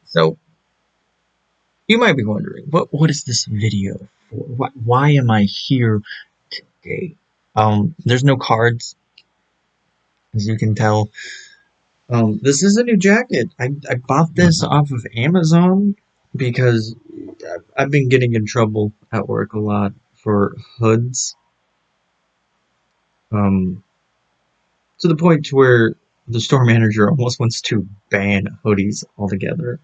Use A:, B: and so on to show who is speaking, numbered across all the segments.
A: So, you might be wondering, what is this video for? Why am I here today? There's no cards, as you can tell. This is a new jacket. I bought this off of Amazon because I've been getting in trouble at work a lot for hoods. Um, to the point to where the store manager almost wants to ban hoodies altogether.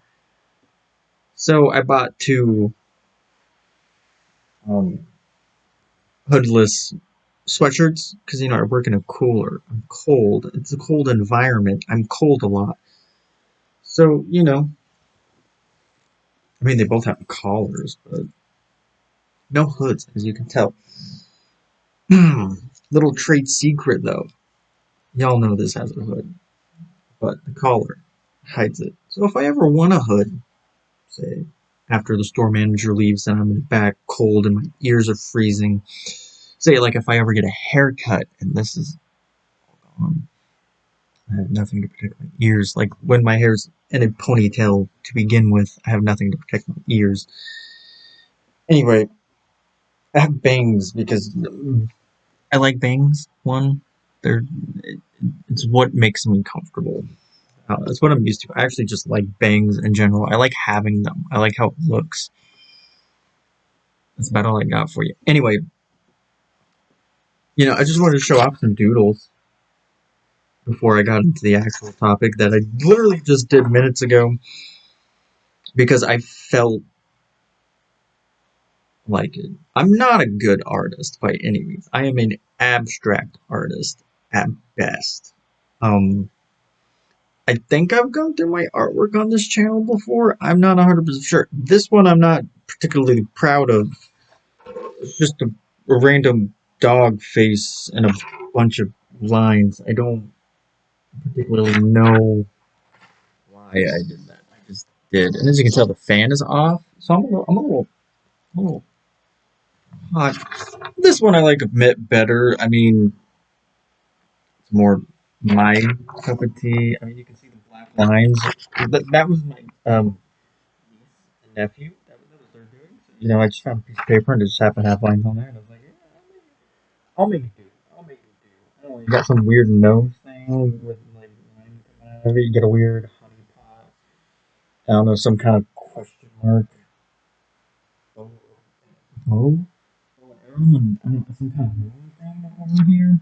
A: So I bought two um, hoodless sweatshirts because I work in a cooler. I'm cold. It's a cold environment. I'm cold a lot. So I mean they both have collars, but no hoods, as you can tell. Little trade secret though. Y'all know this has a hood, but the collar hides it. So if I ever want a hood, say after the store manager leaves and I'm in the back cold and my ears are freezing, say like if I ever get a haircut and this is gone, I have nothing to protect my ears. Like when my hair's in a ponytail to begin with, I have nothing to protect my ears. Anyway, I have bangs because I like bangs. One, they're it's what makes me comfortable. That's what I'm used to. I actually just like bangs in general. I like having them. I like how it looks. That's about all I got for you. Anyway, I just wanted to show off some doodles before I got into the actual topic that I literally just did minutes ago because I felt like it. I'm not a good artist by any means. I am an abstract artist at best. Um, I think I've gone through my artwork on this channel before. I'm not 100% sure. This one I'm not particularly proud of. It's just a random dog face and a bunch of lines. I don't particularly know why I did that. I just did. And as you can tell, the fan is off. So I'm a little hot. This one I like a bit better. I mean, it's more my cup of tea. I mean, you can see the black lines. That was my niece and nephew. That was their doing. So, I just found a piece of paper and it just happened to have lines on there, and I was like, yeah, I'll make it do. I'll make it do. I don't know, you got some weird nose thing with like lines coming out of it. You get a weird honey pot. I don't know, some kind of question mark. Oh, oh, everyone, I don't know, some kind of moon thing over here.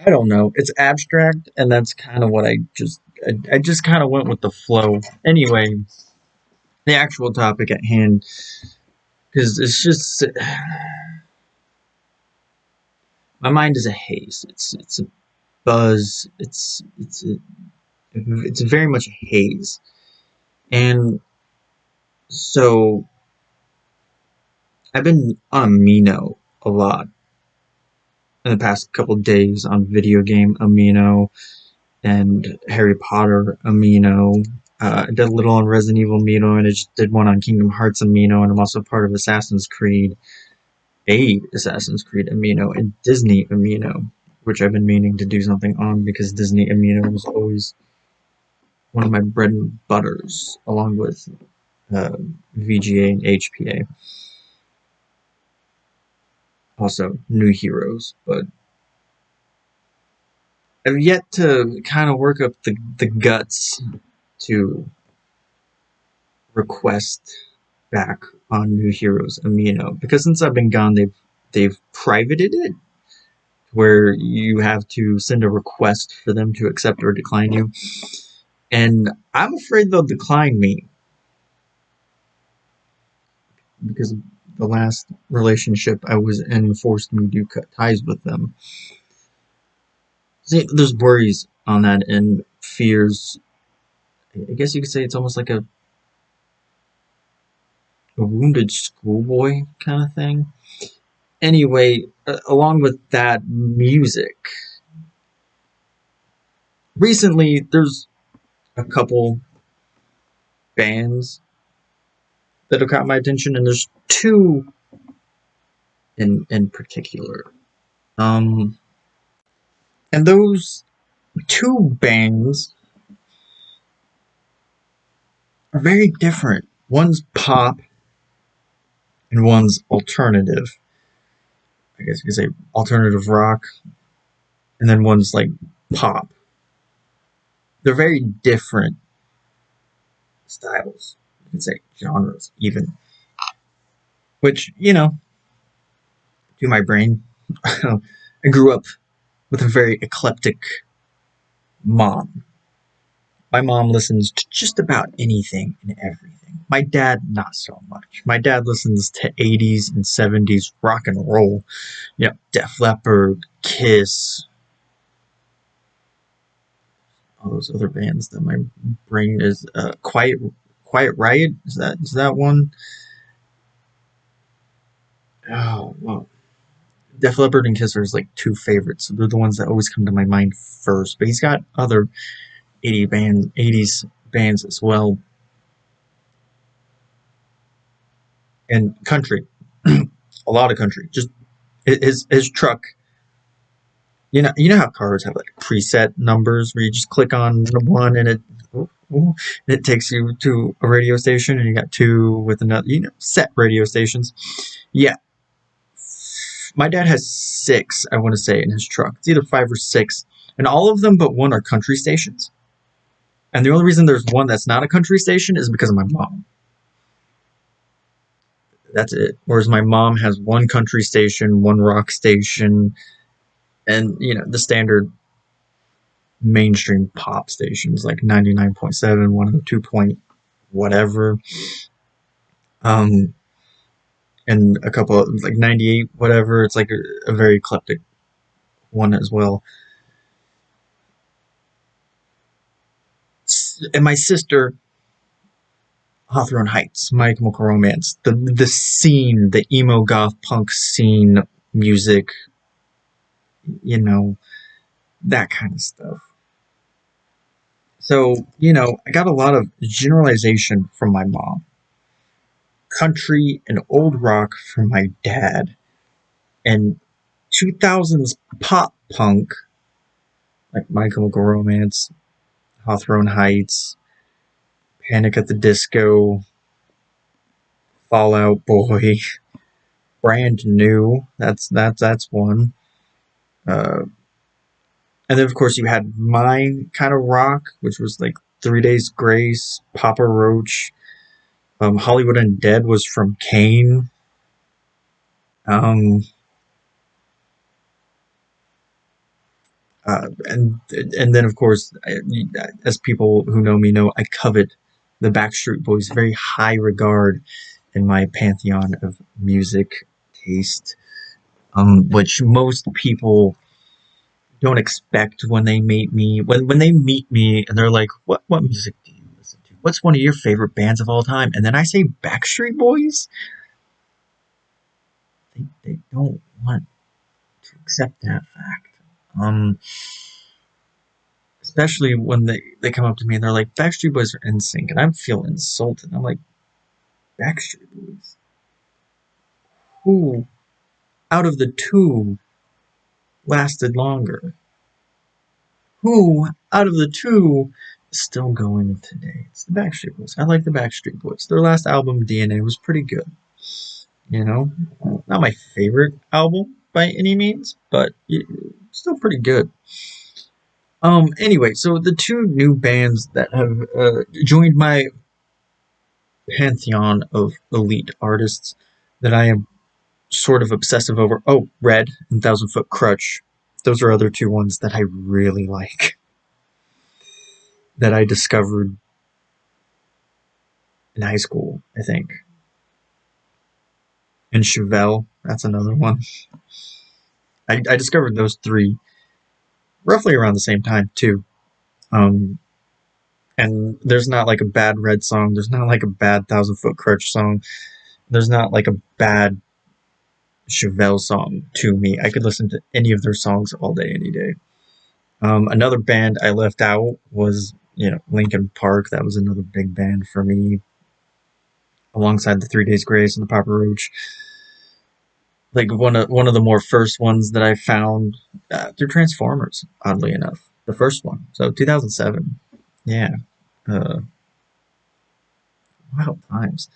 A: I don't know. It's abstract, and that's kind of what I just kind of went with the flow. Anyway, the actual topic at hand, because it's just my mind is a haze. It's a buzz. It's very much a haze, and so I've been on Amino a lot in the past couple days on video game Amino and Harry Potter Amino. I did a little on Resident Evil Amino, and I just did one on Kingdom Hearts Amino, and I'm also part of Assassin's Creed, Assassin's Creed Amino, and Disney Amino, which I've been meaning to do something on because Disney Amino was always one of my bread and butters, along with VGA and HPA. Also, New Heroes, but I've yet to kind of work up the guts to request back on New Heroes Amino because since I've been gone, they've privated it where you have to send a request for them to accept or decline you, and I'm afraid they'll decline me because the last relationship I was in forced me to cut ties with them. See, there's worries on that and fears. I guess you could say it's almost like a wounded schoolboy kind of thing. Anyway, along with that music, recently there's a couple bands that have caught my attention, and there's two in particular. Um, and those two bands are very different. One's pop and one's alternative. I guess you could say alternative rock, and then one's like pop. They're very different styles. You can say genres, even. Which, to my brain, I grew up with a very eclectic mom. My mom listens to just about anything and everything. My dad, not so much. My dad listens to 80s and 70s rock and roll. Def Leppard, Kiss, all those other bands that my brain is Quiet Riot. Is that one? Oh, well, Def Leppard and Kiss are his, like, two favorites. So they're the ones that always come to my mind first. But he's got other 80s bands as well, and country, a lot of country. Just his truck. You know how cars have like preset numbers where you just click on one and it takes you to a radio station, and you got two with another, set radio stations. Yeah, my dad has six, I want to say, in his truck. It's either five or six, and all of them but one are country stations. And the only reason there's one that's not a country station is because of my mom. That's it. Whereas my mom has one country station, one rock station, and the standard mainstream pop stations like 99.7, 102 point whatever, um, and a couple of, like, 98 whatever. It's like a very eclectic one as well. And my sister, Hawthorne Heights, My Chemical Romance, the scene, the emo goth punk scene, music, you know, that kind of stuff. So, I got a lot of generalization from my mom, country and old rock from my dad, and 2000s pop punk, like My Chemical Romance, Hawthorne Heights, Panic at the Disco, Fall Out Boy, Brand New. That's one. Uh, and then of course you had my kind of rock, which was like 3 Days Grace, Papa Roach. Hollywood Undead was from Kane. Um, and then of course, as people who know me know, I covet the Backstreet Boys, very high regard in my pantheon of music taste, which most people don't expect when they meet me. When they meet me and they're like, "What music do you listen to? What's one of your favorite bands of all time?" And then I say Backstreet Boys, they don't want to accept that fact. Um, Especially when they come up to me and they're like, Backstreet Boys are NSYNC, and I feel insulted. I'm like, Backstreet Boys? Who out of the two lasted longer? Who out of the two is still going today? It's the Backstreet Boys. I like the Backstreet Boys. Their last album, DNA, was pretty good. Not my favorite album by any means, but still pretty good. Anyway, so the two new bands that have joined my pantheon of elite artists that I am sort of obsessive over. Oh, Red and Thousand Foot Crutch. Those are other two ones that I really like, that I discovered in high school, I think. And Chevelle, that's another one. I discovered those three roughly around the same time, too. Um, and there's not like a bad Red song. There's not like a bad Thousand Foot Crutch song. There's not like a bad Chevelle song to me. I could listen to any of their songs all day, any day. Another band I left out was, Linkin Park. That was another big band for me, alongside the 3 Days Grace and the Papa Roach. Like one of the more first ones that I found through Transformers, oddly enough, the first one. So 2007, yeah. Uh, times.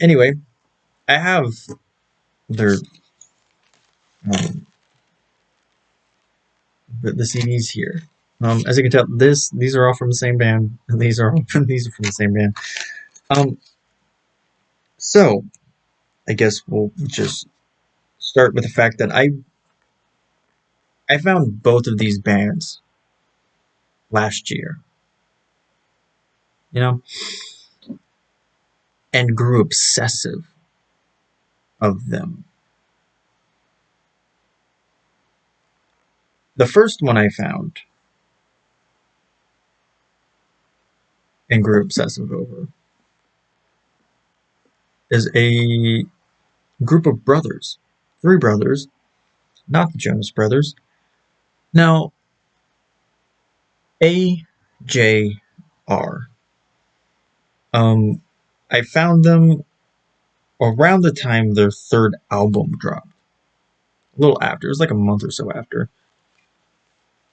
A: Anyway, I have their um, the CDs here. As you can tell, these are all from the same band, and these are from the same band. So I guess we'll just start with the fact that I found both of these bands last year, you know, and grew obsessive of them. The first one I found and grew obsessive over is a group of brothers, three brothers, not the Jonas Brothers. Now, AJR. I found them around the time their third album dropped. A little after. It was like a month or so after.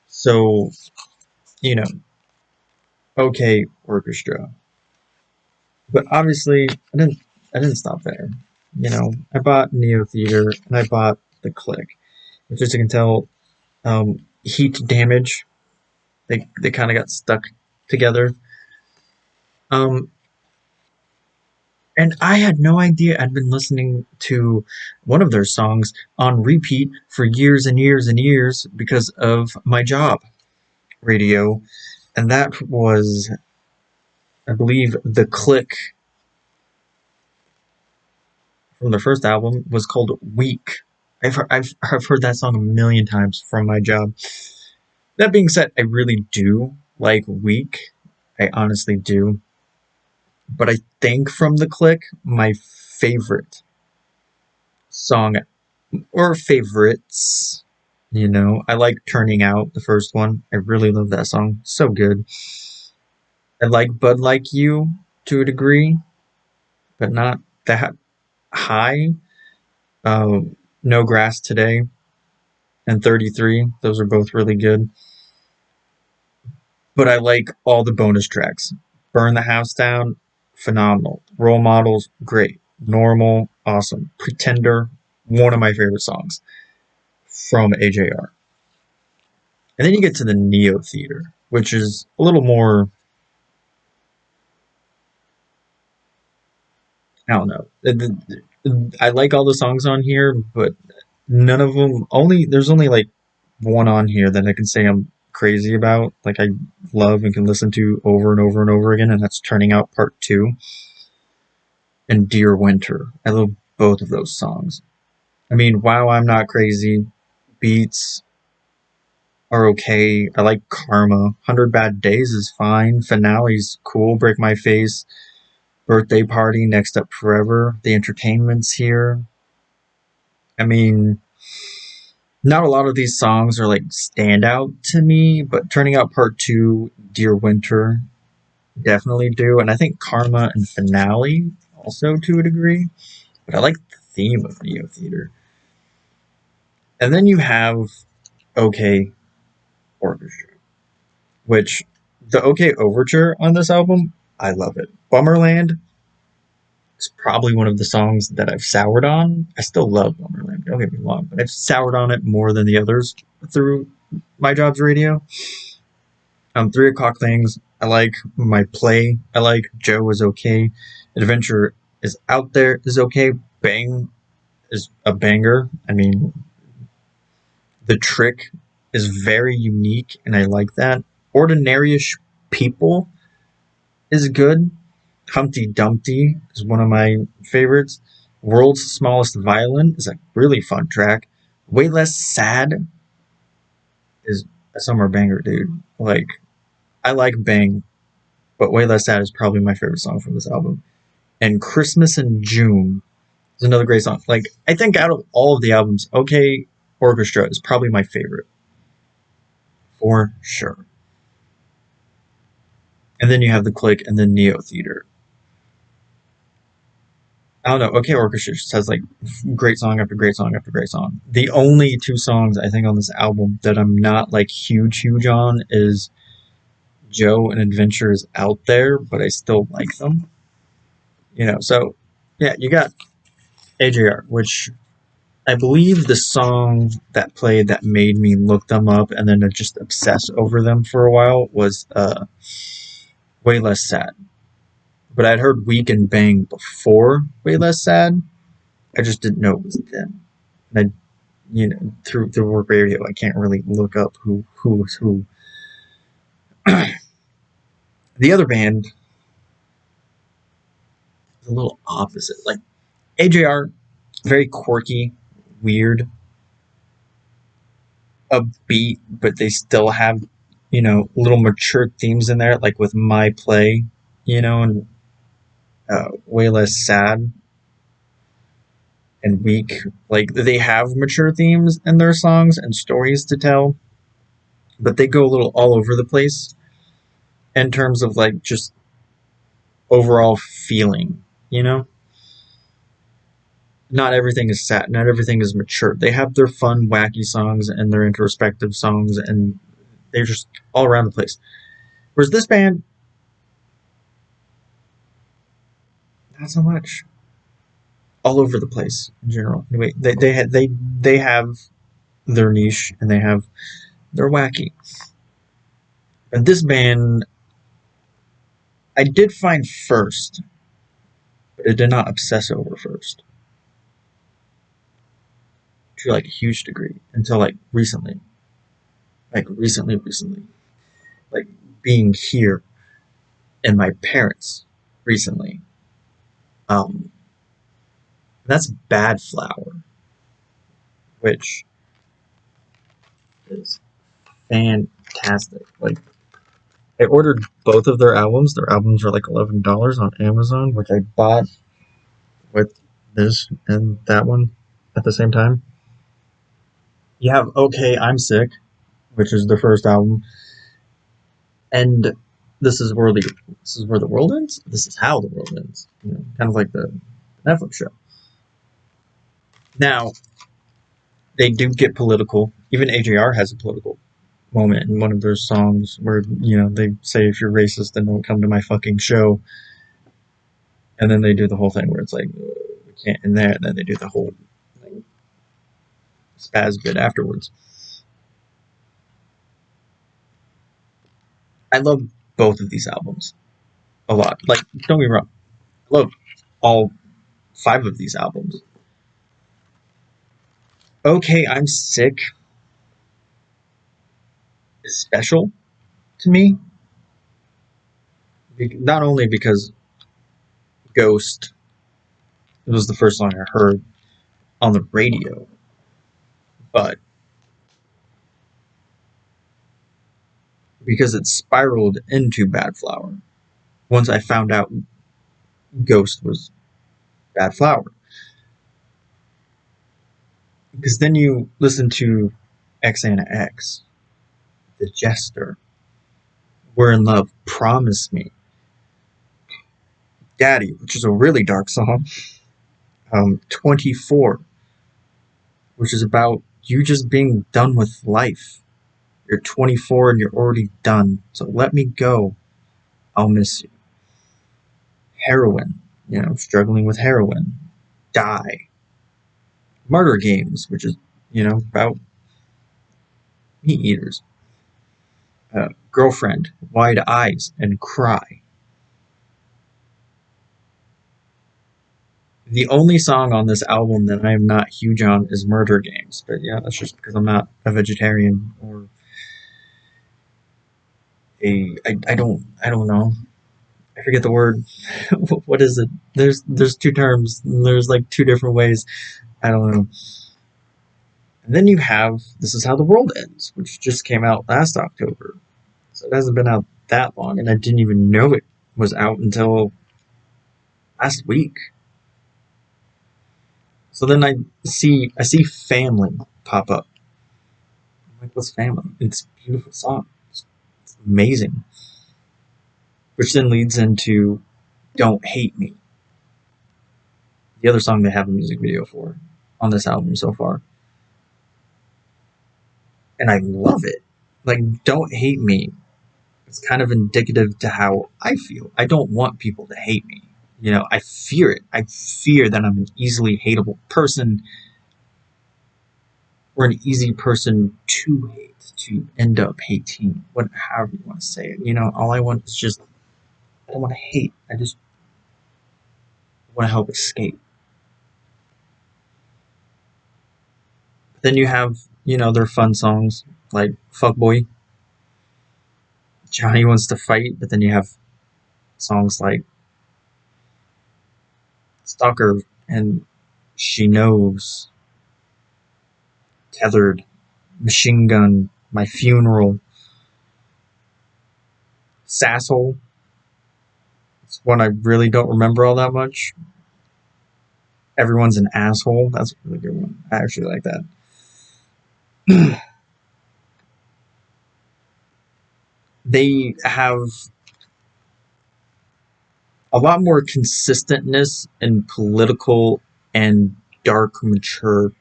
A: So, you know, okay, orchestra. But obviously, I didn't stop there. You know, I bought Neo Theater and I bought The Click, which, as you can tell, Heat Damage. They kind of got stuck together. Um, and I had no idea. I'd been listening to one of their songs on repeat for years and years and years because of my job radio, and that was, I believe, The Click from the first album was called Weak. I've heard that song a million times from my job. That being said, I really do like Weak. I honestly do. But I think from The Click, my favorite song, or favorites, I like Turning Out, the first one. I really love that song. So good. I like Bud Like You to a degree, but not that high. No Grass Today and 33. Those are both really good. But I like all the bonus tracks. Burn the House Down, phenomenal. Role Models, great. Normal, awesome. Pretender, one of my favorite songs from AJR. And then you get to the Neo Theater, which is a little more, I don't know. I like all the songs on here, but none of them, there's only like one on here that I can say I'm crazy about, like I love and can listen to over and over and over again, and that's Turning Out Part 2 and Dear Winter. I love both of those songs. I mean, Wow, I'm Not Crazy, beats are okay. I like Karma. 100 Bad Days is fine. Finale's cool. Break My Face. Birthday Party, Next Up Forever. The Entertainment's here. I mean, not a lot of these songs are like stand out to me, but Turning Out Part 2, Dear Winter, definitely do. And I think Karma and Finale also to a degree. But I like the theme of Neo Theater. And then you have OK Orchestra, which the OK Overture on this album, I love it. Bummerland is probably one of the songs that I've soured on. I still love Bummerland, don't get me wrong, but I've soured on it more than the others through my job's radio. 3 o'clock Things, I like. My Play, I like. Joe is okay. Adventure is Out There is okay. Bang is a banger. I mean, The Trick is very unique, and I like that. Ordinaryish People is good. Humpty Dumpty is one of my favorites. World's Smallest Violin is a really fun track. Way Less Sad is a summer banger, dude. Like, I like Bang, but Way Less Sad is probably my favorite song from this album. And Christmas in June is another great song. Like, I think out of all of the albums, OK Orchestra is probably my favorite. For sure. And then you have The Click and then Neo Theater. I don't know. OK Orchestra just has like great song after great song after great song. The only 2 songs I think on this album that I'm not like huge on is Joe and Adventure is Out There, but I still like them. So yeah, you got AJR, which I believe the song that played that made me look them up and then just obsess over them for a while was Way Less Sad. But I'd heard Weak and Bang before Way Less Sad. I just didn't know it was them. And through work radio, I can't really look up who was who. The other band is a little opposite. Like AJR, very quirky, weird, upbeat, but they still have, little mature themes in there, like with My Play, and Way Less Sad and Weak. Like they have mature themes in their songs and stories to tell, but they go a little all over the place in terms of like just overall feeling, Not everything is sad, not everything is mature. They have their fun, wacky songs and their introspective songs, and they're just all around the place. Whereas this band, not so much. All over the place in general. Anyway, they have their niche and they're wacky. And this band, I did find first, but I did not obsess over first to like a huge degree until like recently, recently, like being here and my parents recently. Um, that's Bad Flower, which is fantastic. Like I ordered both of their albums. Their albums are like $11 on Amazon, which I bought with this and that one at the same time. You have Okay, I'm Sick, which is the first album, and this is where the world ends. This is how the world ends. Kind of like the Netflix show. Now they do get political. Even AJR has a political moment in one of their songs where they say if you're racist, then don't come to my fucking show. And then they do the whole thing where it's like we can't in there, and then they do the whole like, spaz bit afterwards. I love both of these albums a lot. Like, don't get me wrong, I love all 5 of these albums. Okay, I'm Sick is special to me, not only because Ghost was the first song I heard on the radio, but because it spiraled into Bad Flower once I found out Ghost was Bad Flower. Because then you listen to XanaX, The Jester, We're in Love, Promise Me, Daddy, which is a really dark song, 24, which is about you just being done with life. You're 24 and you're already done, so let me go. I'll miss you. Heroin, struggling with heroin. Die. Murder Games, which is, about meat eaters. Girlfriend, Wide Eyes, and Cry. The only song on this album that I am not huge on is Murder Games, but yeah, that's just because I'm not a vegetarian or I don't know. I forget the word. What is it? There's 2 terms. There's like 2 different ways. I don't know. And then you have This Is How the World Ends, which just came out last October. So it hasn't been out that long, and I didn't even know it was out until last week. So then I see Family pop up. I'm like, what's Family? It's a beautiful song. It's amazing. Which then leads into Don't Hate Me, the other song they have a music video for on this album so far. And I love it. Like, Don't Hate Me. It's kind of indicative to how I feel. I don't want people to hate me. I fear it. I fear that I'm an easily hateable person, or an easy person to hate, to end up hating, however you want to say it. All I want is just, I don't want to hate. I just want to help escape. But then you have, their fun songs like Fuckboy, Johnny Wants to Fight, but then you have songs like Stalker and She Knows, Tethered, Machine Gun, My Funeral, Sasshole. It's one I really don't remember all that much. Everyone's an Asshole. That's a really good one. I actually like that. They have a lot more consistentness in political and dark, mature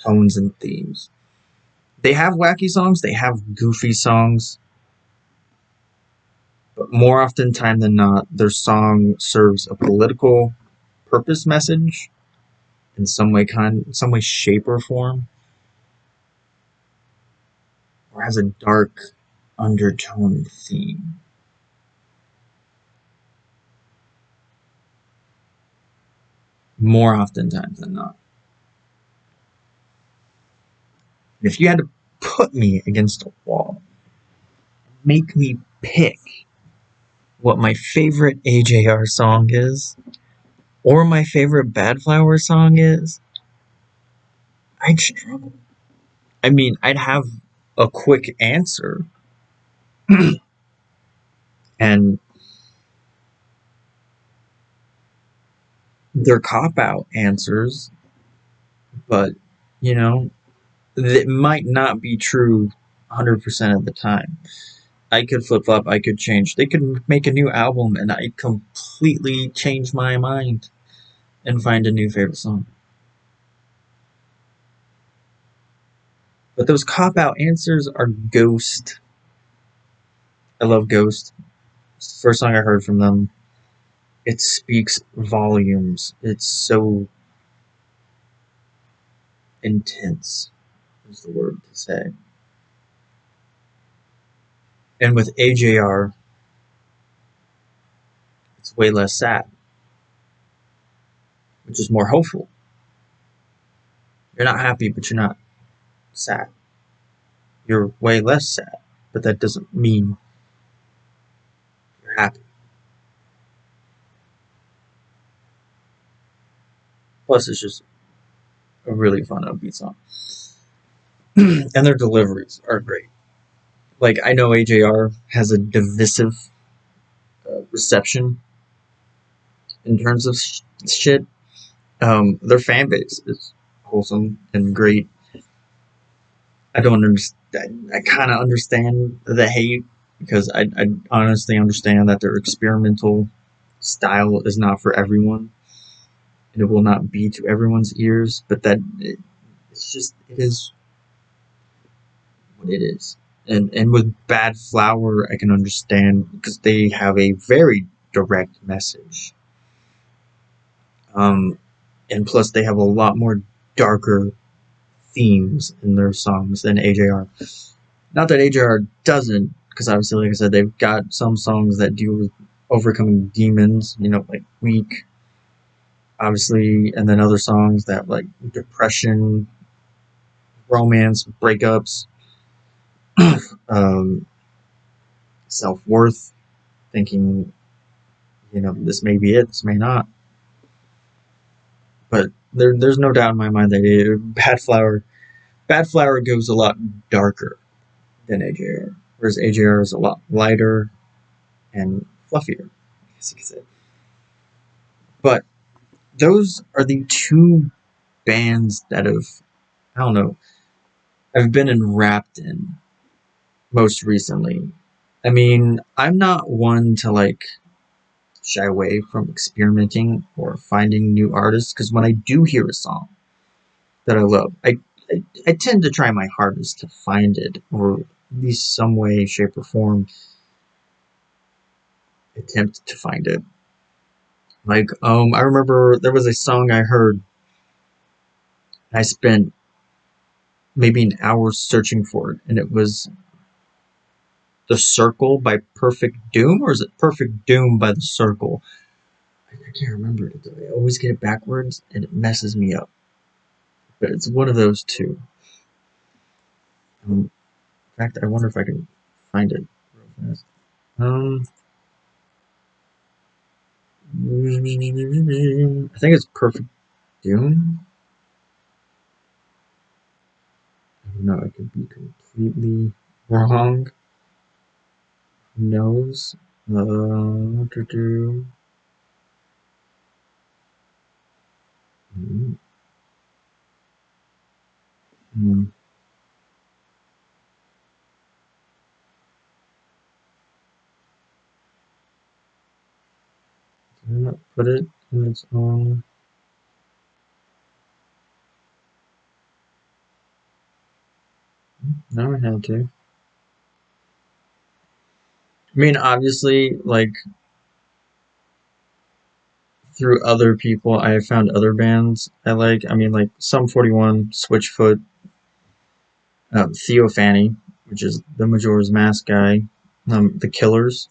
A: tones and themes. They have wacky songs, they have goofy songs, but more often time than not, their song serves a political purpose message in some way, shape, or form, or has a dark undertone theme. More often times than not. If you had to put me against a wall, make me pick what my favorite AJR song is, or my favorite Bad Flower song is, I'd struggle. I mean, I'd have a quick answer, and they're cop out answers, but, you know, it might not be true 100% of the time. I could flip flop, I could change. They could make a new album, and I'd completely change my mind and find a new favorite song. But those cop out answers are Ghost. I love Ghost. It's the first song I heard from them. It speaks volumes. It's so intense, is the word to say. And with AJR, it's way less sad, which is more hopeful. You're not happy, but you're not sad. You're way less sad, but that doesn't mean you're happy. Plus, it's just a really fun upbeat song. And their deliveries are great. Like, I know AJR has a divisive reception in terms of shit. Their fan base is wholesome and great. I don't understand. I kind of understand the hate, because I honestly understand that their experimental style is not for everyone, and it will not be to everyone's ears. But it is what it is. And with Bad Flower, I can understand, because they have a very direct message. And plus, they have a lot more darker themes in their songs than AJR. Not that AJR doesn't, because obviously, like I said, they've got some songs that deal with overcoming demons, like Weak, obviously, and then other songs that, like, depression, romance, breakups, um, self-worth, thinking, this may be it, this may not. But there's no doubt in my mind that Bad Flower goes a lot darker than AJR, whereas AJR is a lot lighter and fluffier, I guess you could say. But those are the two bands that I've been enwrapped in most recently. I mean, I'm not one to, like, shy away from experimenting or finding new artists, because when I do hear a song that I love, I tend to try my hardest to find it, or at least some way, shape, or form attempt to find it. Like, I remember there was a song I heard. I spent maybe an hour searching for it, and it was "The Circle" by Perfect Doom, or is it Perfect Doom by The Circle? I can't remember it. I always get it backwards, and it messes me up. But it's one of those two. In fact, I wonder if I can find it real fast. Um, I think it's Perfect Doom. I don't know. I could be completely wrong. Who knows? To do. Mm, mm. Did I not put it in its own? No, I had to. I mean, obviously, like through other people, I have found other bands I like. I mean, like Sum 41, Switchfoot, Theo Fanny, which is the Majora's Mask guy, The Killers.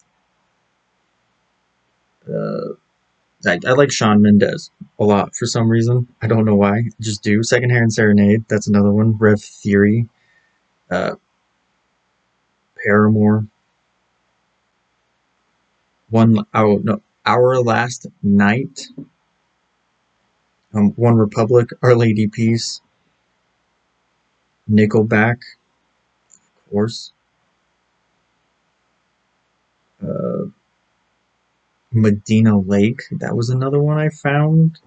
A: Uh, I like Shawn Mendes a lot for some reason. I don't know why. I just do. Secondhand Serenade, that's another one. Rev Theory, uh, Paramore, Our Last Night, One Republic, Our Lady Peace, Nickelback, of course, uh, Medina Lake. That was another one I found.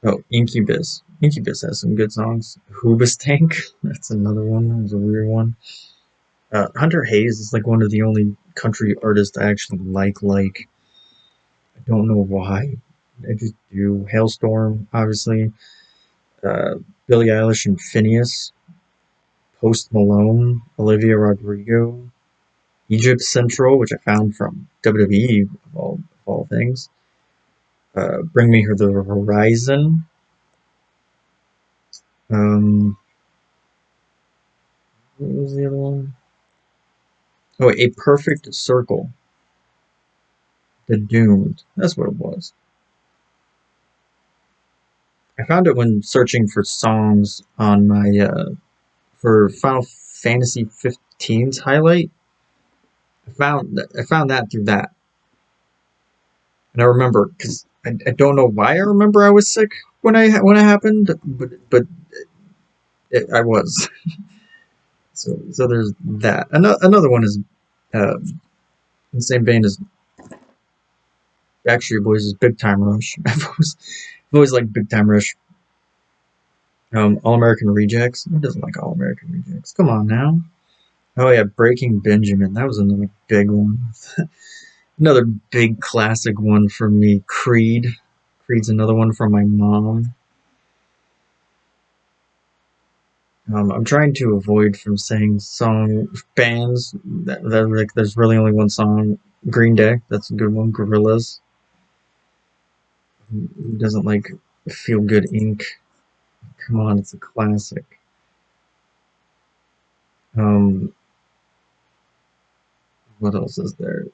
A: Oh, Incubus. Incubus has some good songs. Hoobastank. That's another one. That was a weird one. Hunter Hayes is like one of the only country artists I actually like. Like, I don't know why. I just do. Hailstorm, obviously. Uh, Billie Eilish and Phineas. Post Malone. Olivia Rodrigo. Egypt Central, which I found from WWE of all things. Bring Me the Horizon. Um, what was the other one? Oh, A Perfect Circle. The Doomed. That's what it was. I found it when searching for songs on my for Final Fantasy 15's highlight. I found that through that, and I remember because I don't know why I remember I was sick when it happened, but I was. So there's that. Another one is in the same vein as Backstreet Boys is Big Time Rush. I've always liked Big Time Rush. All American Rejects. Who doesn't like All American Rejects? Come on now. Oh yeah, Breaking Benjamin. That was another big one. Another big classic one for me. Creed. Creed's another one from my mom. I'm trying to avoid from saying song bands that like there's really only one song. Green Day. That's a good one. Gorillaz. Who doesn't like Feel Good Inc. Come on, it's a classic. Um, what else is there?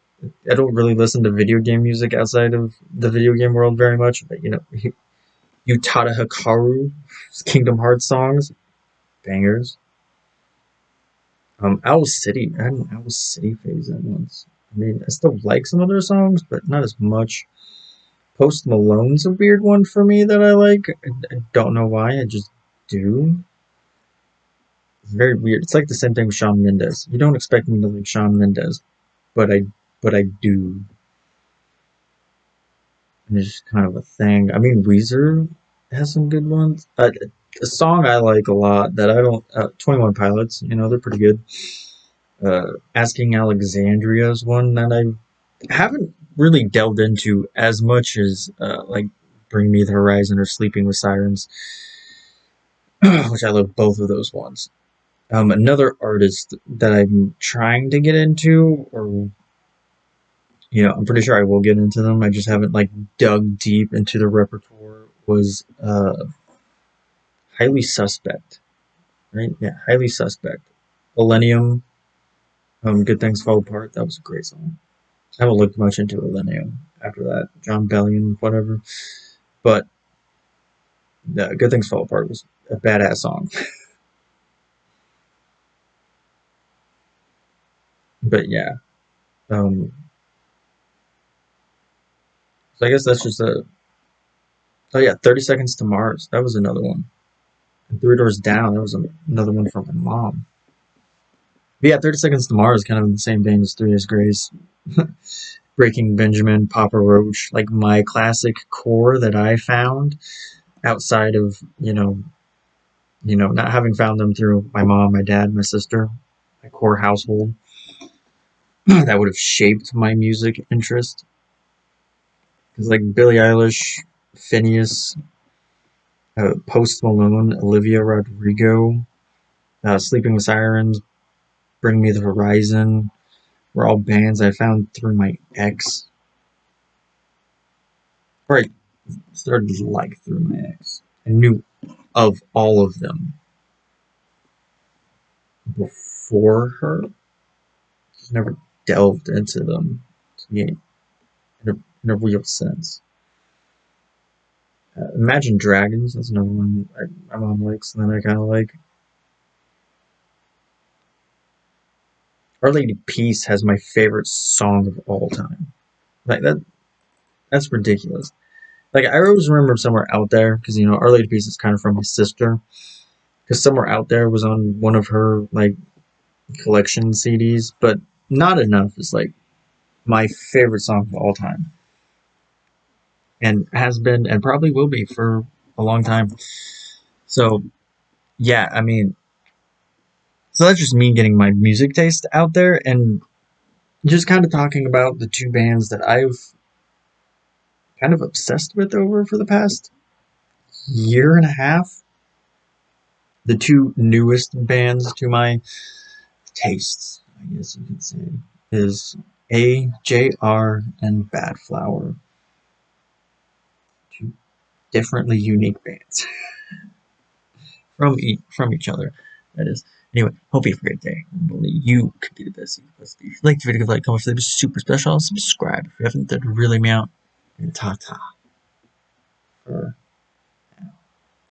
A: I don't really listen to video game music outside of the video game world very much, but Utada Hikaru, Kingdom Hearts songs, bangers. Owl City, I had an Owl City phase at once. I mean, I still like some of their songs, but not as much. Post Malone's a weird one for me that I like. I don't know why, I just do. It's very weird. It's like the same thing with Shawn Mendes. You don't expect me to like Shawn Mendes, but I do. And it's just kind of a thing. I mean, Weezer has some good ones. A song I like a lot that I don't. 21 Pilots, they're pretty good. Asking Alexandria is one that I haven't really delved into as much as like Bring Me the Horizon or Sleeping with Sirens, which I love both of those ones. Another artist that I'm trying to get into, or I'm pretty sure I will get into them. I just haven't like dug deep into the repertoire. Was Highly Suspect, right? Yeah, Highly Suspect. Millennium, Good Things Fall Apart. That was a great song. I haven't looked much into Millennium after that. John Bellion, whatever. But Good Things Fall Apart was a badass song. But yeah, um, so I guess that's just a. Oh yeah, 30 Seconds to Mars. That was another one. And Three Doors Down. That was another one from my mom. But yeah, 30 Seconds to Mars, kind of in the same vein as Three Days Grace. Breaking Benjamin, Papa Roach, like my classic core that I found outside of not having found them through my mom, my dad, my sister, my core household that would have shaped my music interest. Because like Billie Eilish, Phineas, Post Malone, Olivia Rodrigo, Sleeping with Sirens, Bring Me the Horizon were all bands I found through my ex. Or I started to like through my ex. I knew of all of them before her. Just never delved into them to me in a real sense. Imagine Dragons, that's another one my mom likes, and then I kind of like. Our Lady Peace has my favorite song of all time. Like that's ridiculous. Like I always remember Somewhere Out There because Our Lady Peace is kind of from my sister. Because Somewhere Out There was on one of her like collection CDs, but Not Enough is like my favorite song of all time, and has been and probably will be for a long time. So yeah, I mean, so that's just me getting my music taste out there and just kind of talking about the two bands that I've kind of obsessed with over for the past year and a half. The two newest bands to my tastes, I guess you could say, is AJR and Bad Flower. Two differently unique bands from each other. That is. Anyway, hope you have a great day. Only you could be the best you could be. If you like the video, like, comment, super special, subscribe if you haven't. That would really me out. And ta ta for